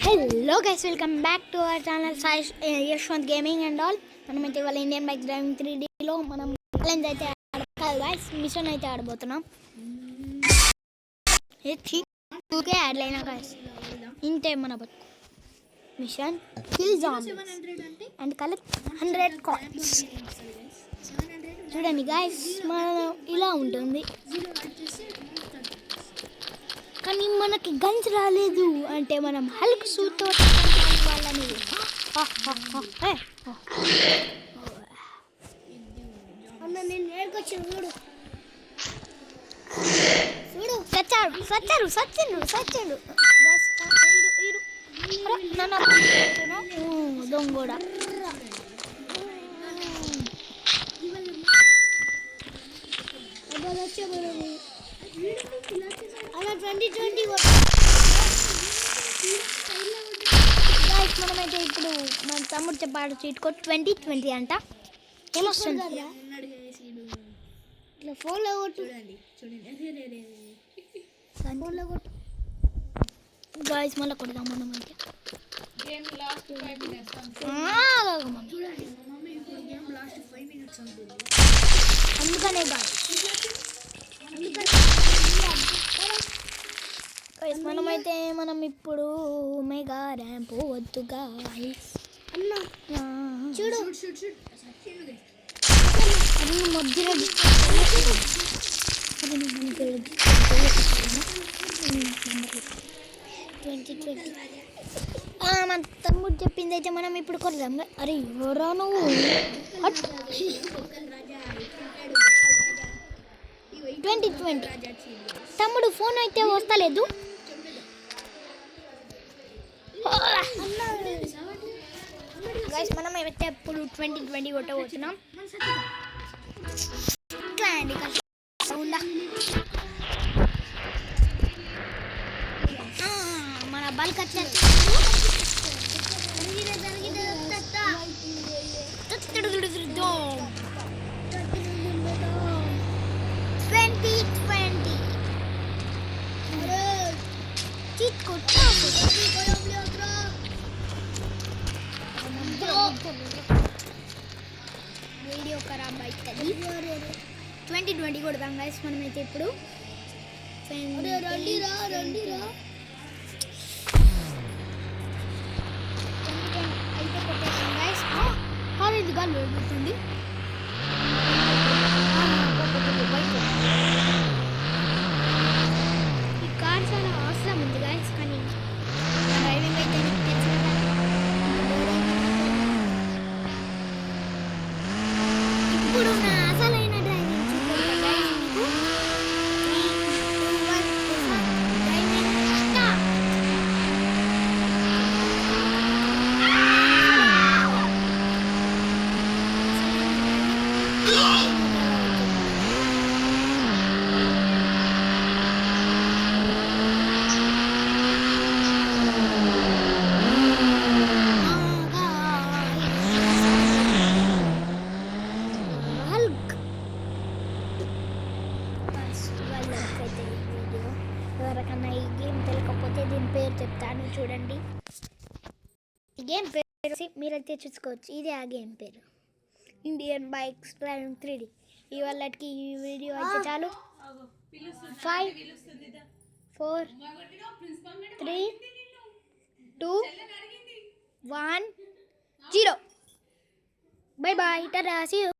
Hello guys, welcome back to our channel Yashwant Gaming and all. మనమైతే వాళ్ళ Indian bike driving 3Dలో మనం challenge అయితే ఆడతాం గైస్. మిషన్ అయితే ఆడబోతున్నాం. టూకే యాడ్ అయినా గైస్. ఇంతే మన బతుకు. Mission kill zombies and collect 100 coins. చూడండి గైస్, మనం ఇలా ఉంటుంది. కానీ మనకి గన్స్ రాలేదు అంటే మనం హల్క్ సూట్ వాళ్ళని నేను నేర్కొచ్చి చూడు చూడు సచ్చాడు దొంగోడ అలా 2020 మనమైతే ఇప్పుడు మన తమ్ముడు చెప్పాడు చీట్ కోడ్ 2020 అంట. ఏమొస్తుంది ఇట్లా ఫోన్లో కొట్టు గాయస్, మళ్ళీ కొడదాం మనమైతే. అందుకనే మనమైతే మనం ఇప్పుడు మెగా ర్యాంప్ వద్దు గాయ్స్. చూడు మధ్యలో మన తమ్ముడు చెప్పింది అయితే మనం ఇప్పుడు కొడదాం. అరే ఎవరా నువ్వు? 2020 తమ్ముడు ఫోన్ అయితే వస్తలేదు. గైస్ మనం అయితే ఇప్పుడు 2020 కొట్టబోతున్నాం. మన బల్క్ వచ్చేసి 2020 చీట్ కోడ్ వీడియో ఖరాబ్ అవుతుంది. 2020 కొడదాం గైస్ మనమైతే ఇప్పుడు. రండిరా అయితే కొట్టేసాం గైస్. కాలేజ్ గాలి వెళ్తుంది. ఈ కార్ చాలా అవసరం ఉంది గైస్, కానీ డ్రైవింగ్ అయితే ఇప్పుడు నా అసలైన డ్రైవింగ్ చూడండి గైస్. మీకు 3, 2, 1 డ్రైవింగ్ స్టార్ట్. ఎవరికన్నా ఈ గేమ్ తెలియకపోతే దీని పేరు చెప్తాను చూడండి. ఈ గేమ్ పేరు మీరైతే చూసుకోవచ్చు. ఇదే ఆ గేమ్ పేరు, ఇండియన్ బైక్స్ డ్రైవింగ్ 3D. ఇవాళకి ఈ వీడియో అయితే చాలు. 5, 4, 3, 2, 1, 0. బై బాయ్, టాటా, సీ యూ.